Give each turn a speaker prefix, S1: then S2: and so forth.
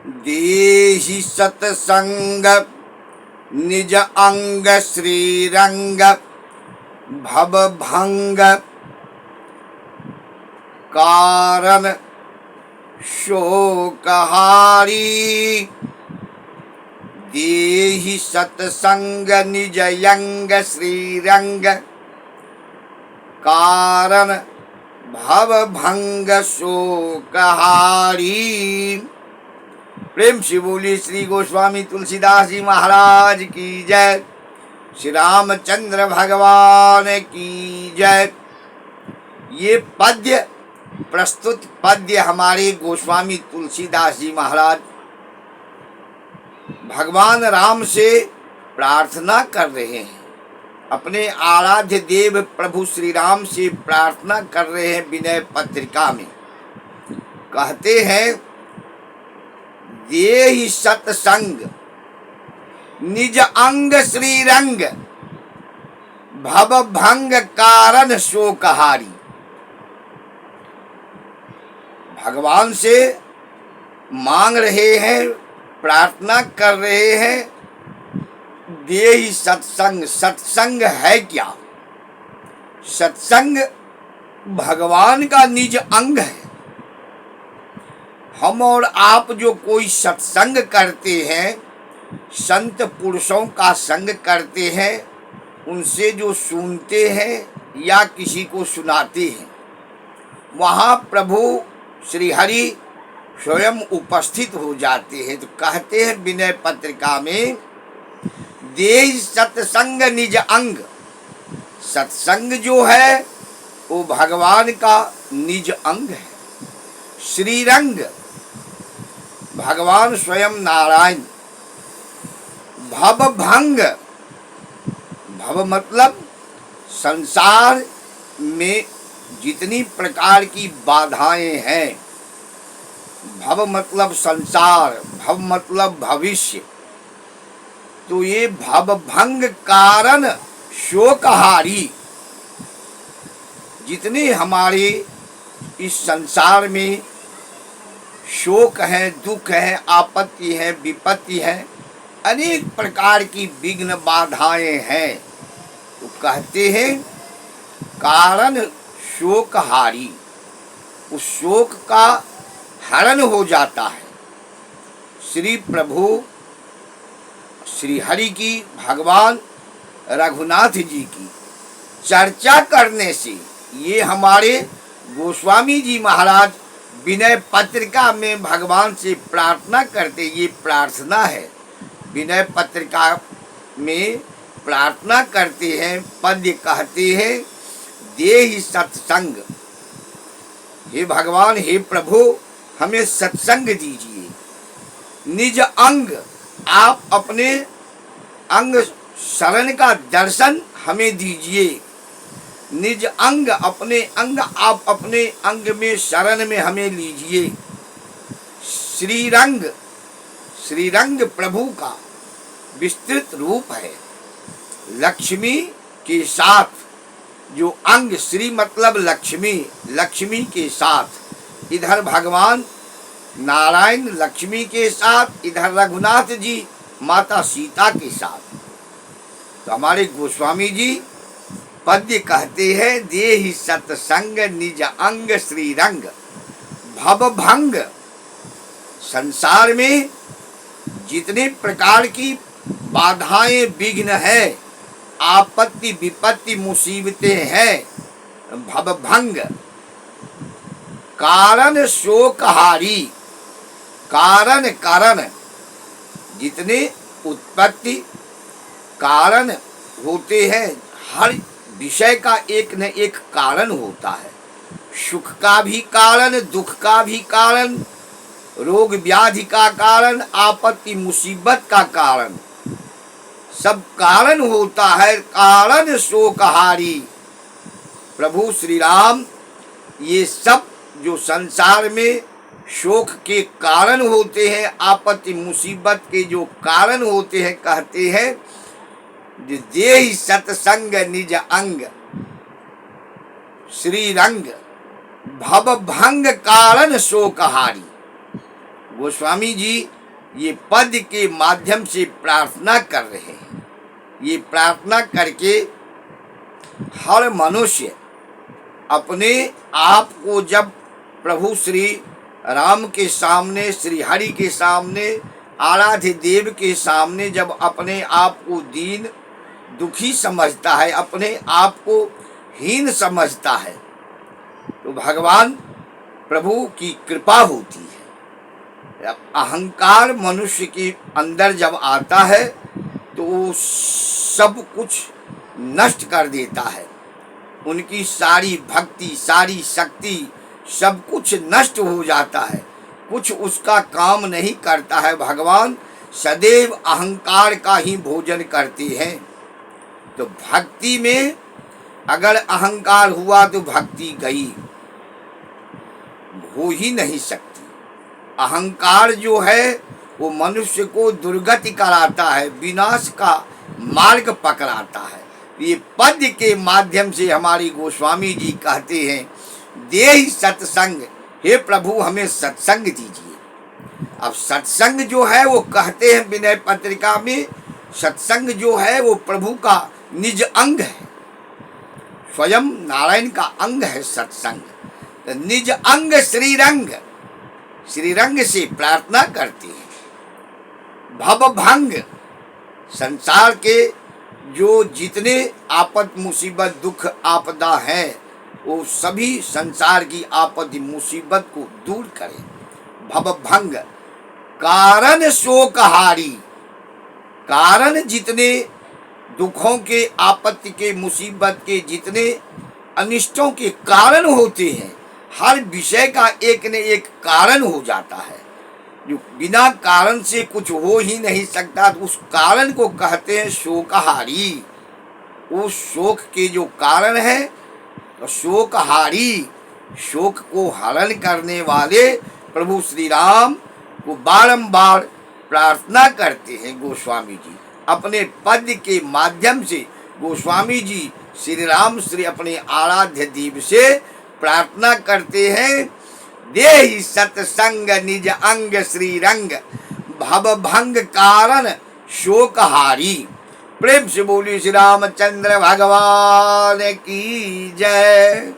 S1: देहि सतसंग निज अंग श्रीरंग भवभंग कारण शोकहारी। देहि सतसंग निज अंग श्रीरंग कारण भवभंग शोकहारी। प्रेम से बोली श्री गोस्वामी तुलसीदास जी महाराज की जय। श्री रामचंद्र भगवान की जय। ये पद्य प्रस्तुत पद्य हमारे गोस्वामी तुलसीदास जी महाराज भगवान राम से प्रार्थना कर रहे हैं। अपने आराध्य देव प्रभु श्री राम से प्रार्थना कर रहे हैं। विनय पत्रिका में कहते हैं, देहि सतसंग निज अंग श्रीरंग भवभंग कारण शोकहारी। भगवान से मांग रहे हैं, प्रार्थना कर रहे हैं। देहि सत्संग, सत्संग है क्या? सत्संग भगवान का निज अंग है। हम और आप जो कोई सत्संग करते हैं, संत पुरुषों का संग करते हैं, उनसे जो सुनते हैं या किसी को सुनाते हैं, वहाँ प्रभु श्री हरि स्वयं उपस्थित हो जाते हैं। तो कहते हैं विनय पत्रिका में, देहि सत्संग निज अंग। सत्संग जो है वो भगवान का निज अंग है। श्रीरंग भगवान स्वयं नारायण। भवभंग, भव मतलब संसार में जितनी प्रकार की बाधाएं हैं। भव मतलब संसार, भव मतलब भविष्य। तो ये भवभंग कारण शोकहारी। जितने हमारे इस संसार में शोक है, दुख है, आपत्ति है, विपत्ति है, अनेक प्रकार की विघ्न बाधाएं हैं, तो कहते हैं कारण शोकहारी। उस शोक का हरण हो जाता है। श्री प्रभु श्री हरि की, भगवान रघुनाथ जी की चर्चा करने से, ये हमारे गोस्वामी जी महाराज विनय पत्रिका में भगवान से प्रार्थना करते, ये प्रार्थना है। विनय पत्रिका में प्रार्थना करते हैं, पद्य कहते हैं, देहि सत्संग। हे भगवान, हे प्रभु, हमें सत्संग दीजिए। निज अंग, आप अपने अंग शरण का दर्शन हमें दीजिए। निज अंग, अपने अंग आप अपने अंग में शरण में हमें लीजिए। श्रीरंग, श्रीरंग प्रभु का विस्तृत रूप है। लक्ष्मी के साथ जो अंग, श्री मतलब लक्ष्मी, लक्ष्मी के साथ, इधर भगवान नारायण लक्ष्मी के साथ, इधर रघुनाथ जी माता सीता के साथ। तो हमारे गोस्वामी जी पद्य कहते हैं, देहि सत्संग निज अंग श्रीरंग भवभंग। संसार में जितने प्रकार की बाधाएं, विघ्न है, आपत्ति विपत्ति मुसीबतें हैं, भवभंग कारण शोकहारी। कारण, कारण जितने उत्पत्ति कारण होते हैं, हर विषय का एक न एक कारण होता है। सुख का भी कारण, दुख का भी कारण, रोग व्याधि का कारण, आपत्ति मुसीबत का कारण, सब कारण होता है। कारण शोकहारी। प्रभु श्री राम ये सब जो संसार में शोक के कारण होते हैं, आपत्ति मुसीबत के जो कारण होते हैं, कहते हैं देहि सत्संग निज अंग श्रीरंग भवभंग कारण शोकहारी। गोस्वामी जी ये पद के माध्यम से प्रार्थना कर रहे हैं। ये प्रार्थना करके हर मनुष्य अपने आप को जब प्रभु श्री राम के सामने, श्री हरि के सामने, आराध्य देव के सामने जब अपने आप को दीन दुखी समझता है, अपने आप को हीन समझता है, तो भगवान प्रभु की कृपा होती है। अहंकार मनुष्य के अंदर जब आता है तो वो सब कुछ नष्ट कर देता है। उनकी सारी भक्ति, सारी शक्ति, सब कुछ नष्ट हो जाता है, कुछ उसका काम नहीं करता है। भगवान सदैव अहंकार का ही भोजन करते हैं। तो भक्ति में अगर अहंकार हुआ तो भक्ति गई, हो ही नहीं सकती। अहंकार जो है वो मनुष्य को दुर्गति कराता है, विनाश का मार्ग पकड़ाता है। ये पद के माध्यम से हमारी गोस्वामी जी कहते हैं, देहि सत्संग, हे प्रभु हमें सत्संग दीजिए। अब सत्संग जो है वो कहते हैं विनय पत्रिका में, सत्संग जो है वो प्रभु का निज अंग है, स्वयं नारायण का अंग है सत्संग। तो निज अंग श्रीरंग, श्रीरंग से प्रार्थना करते हैं। भवभंग, संसार के जो जितने आपद मुसीबत दुख आपदा है वो सभी संसार की आपद मुसीबत को दूर करें। भवभंग, कारण शोकहारी, कारण जितने दुखों के, आपत्ति के, मुसीबत के, जितने अनिष्टों के कारण होते हैं, हर विषय का एक न एक कारण हो जाता है। जो बिना कारण से कुछ हो ही नहीं सकता, तो उस कारण को कहते हैं शोकहारी। उस शोक के जो कारण है तो शोकहारी, शोक को हरण करने वाले प्रभु श्री राम को बारंबार प्रार्थना करते हैं गोस्वामी जी। अपने पद के माध्यम से गोस्वामी जी श्री राम श्री अपने आराध्य देव से प्रार्थना करते हैं, देहि सत्संग निज अंग श्रीरंग, भवभंग कारण शोकहारी। प्रेम से बोलिए श्री रामचंद्र भगवान की जय।